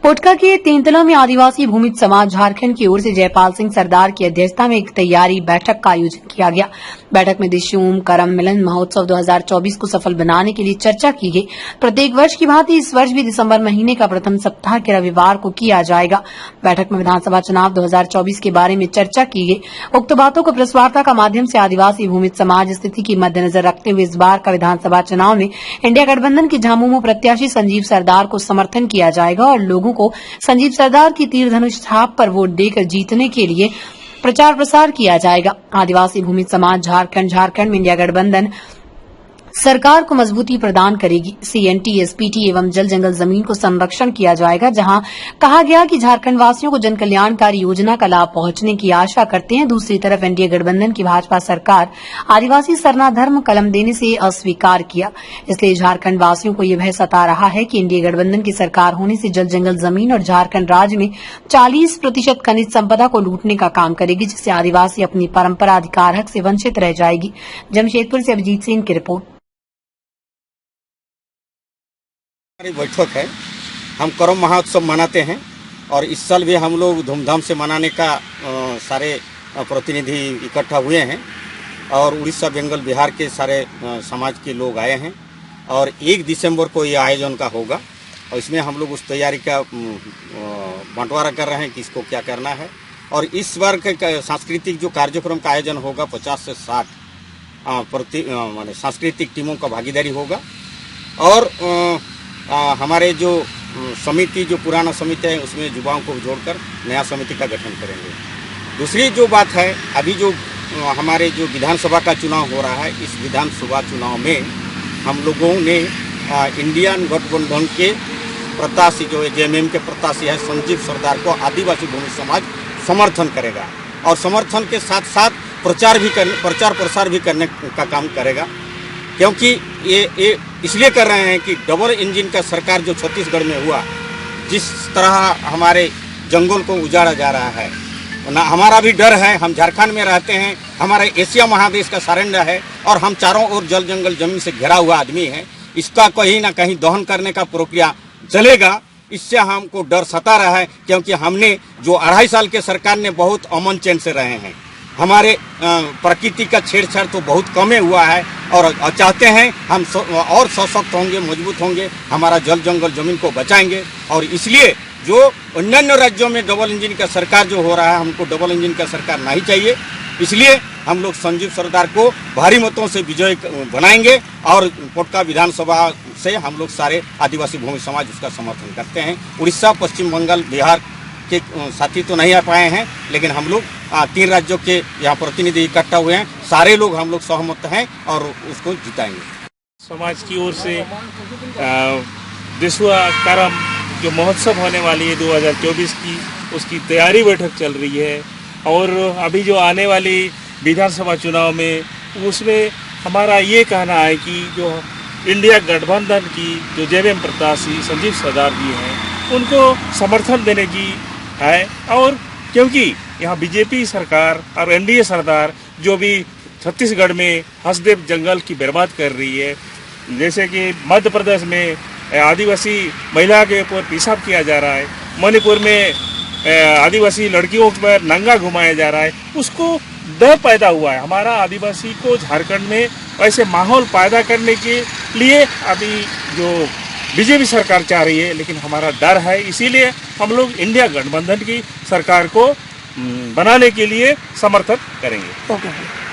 कोटका के तेंतला में आदिवासी भूमिज समाज झारखंड की ओर से जयपाल सिंह सरदार की अध्यक्षता में एक तैयारी बैठक का आयोजन किया गया। बैठक में दिशूम करम मिलन महोत्सव 2024 को सफल बनाने के लिए चर्चा की गई। प्रत्येक वर्ष की भांति इस वर्ष भी दिसंबर महीने का प्रथम सप्ताह के रविवार को किया जाएगा। बैठक में विधानसभा चुनाव 2024 के बारे में चर्चा की गई। उक्त बातों को प्रेस वार्ता का माध्यम से आदिवासी भूमिज समाज स्थिति की मद्देनजर रखते हुए इस बार का विधानसभा चुनाव में इंडिया गठबंधन के झामुमो प्रत्याशी संजीव सरदार को समर्थन किया जाएगा और लोगों को संजीव सरदार की तीर धनुष छाप पर वोट देकर जीतने के लिए प्रचार प्रसार किया जाएगा। आदिवासी भूमिज समाज झारखंड में इंडिया गठबंधन सरकार को मजबूती प्रदान करेगी। सीएनटी, एसपीटी एवं जल जंगल जमीन को संरक्षण किया जाएगा। जहां कहा गया कि झारखंड वासियों को जन कल्याणकारी योजना का लाभ पहुंचने की आशा करते हैं। दूसरी तरफ एनडीए गठबंधन की भाजपा सरकार आदिवासी सरना धर्म कलम देने से अस्वीकार किया। इसलिए झारखंड वासियों को यह भय सता रहा है कि एनडीए गठबंधन की सरकार होने से जल जंगल जमीन और झारखंड राज्य में 40% खनिज संपदा को लूटने का काम करेगी, जिससे आदिवासी अपनी परंपरा अधिकार हक से वंचित रह जाएगी। जमशेदपुर से अभिजीत सिंह की रिपोर्ट। हमारी बैठक है। हम करम महोत्सव मनाते हैं और इस साल भी हम लोग धूमधाम से मनाने का सारे प्रतिनिधि इकट्ठा हुए हैं और उड़ीसा, बंगाल, बिहार के सारे समाज के लोग आए हैं और 1 दिसंबर को ये आयोजन का होगा और इसमें हम लोग उस तैयारी का बंटवारा कर रहे हैं कि इसको क्या करना है। और इस बार के सांस्कृतिक जो कार्यक्रम का आयोजन होगा 50 से 60 सांस्कृतिक टीमों का भागीदारी होगा और हमारे जो समिति, जो पुराना समिति है, उसमें युवाओं को जोड़कर नया समिति का गठन करेंगे। दूसरी जो बात है, अभी जो हमारे जो विधानसभा का चुनाव हो रहा है, इस विधानसभा चुनाव में हम लोगों ने इंडियन गठबंधन के प्रत्याशी जो जेएमएम के प्रत्याशी है संजीव सरदार को आदिवासी भूमि समाज समर्थन करेगा और समर्थन के साथ साथ प्रचार प्रसार भी करने का काम करेगा। क्योंकि ये इसलिए कर रहे हैं कि डबल इंजन का सरकार जो छत्तीसगढ़ में हुआ, जिस तरह हमारे जंगल को उजाड़ा जा रहा है, ना हमारा भी डर है। हम झारखंड में रहते हैं, हमारा एशिया महादेश का सारंडा है और हम चारों ओर जल जंगल जमीन से घिरा हुआ आदमी है। इसका कहीं ना कहीं दहन करने का प्रक्रिया चलेगा। इससे हमको डर सता रहा है क्योंकि हमने जो 2.5 साल के सरकार ने बहुत अमन चैन से रहे हैं। हमारे प्रकृति का छेड़छाड़ तो बहुत कमे हुआ है और चाहते हैं हम और सशक्त होंगे, मजबूत होंगे, हमारा जल जंगल जमीन को बचाएंगे। और इसलिए जो अन्य राज्यों में डबल इंजन का सरकार जो हो रहा है, हमको डबल इंजन का सरकार नहीं चाहिए। इसलिए हम लोग संजीव सरदार को भारी मतों से विजय बनाएंगे और कोटका विधानसभा से हम लोग सारे आदिवासी भूमि समाज उसका समर्थन करते हैं। उड़ीसा, पश्चिम बंगाल, बिहार के साथी तो नहीं आ पाए हैं, लेकिन हम लोग 3 राज्यों के यहाँ प्रतिनिधि इकट्ठा हुए हैं। सारे लोग हम लोग सहमत हैं और उसको जिताएंगे। समाज की ओर से दिशुआ करम जो महोत्सव होने वाली है 2024 की, उसकी तैयारी बैठक चल रही है और अभी जो आने वाली विधानसभा चुनाव में उसमें हमारा ये कहना है कि जो इंडिया गठबंधन की जो जेएमएम प्रत्याशी संजीव सरदार जी हैं, उनको समर्थन देने की है। और क्योंकि यहाँ बीजेपी सरकार और एनडीए सरकार जो भी छत्तीसगढ़ में हसदेव जंगल की बर्बाद कर रही है, जैसे कि मध्य प्रदेश में आदिवासी महिला के ऊपर पेशाब किया जा रहा है, मणिपुर में आदिवासी लड़कियों पर नंगा घुमाया जा रहा है, उसको डर पैदा हुआ है। हमारा आदिवासी को झारखंड में ऐसे माहौल पैदा करने के लिए अभी जो बीजेपी सरकार चाह रही है, लेकिन हमारा डर है। इसीलिए हम लोग इंडिया गठबंधन की सरकार को बनाने के लिए समर्थन करेंगे।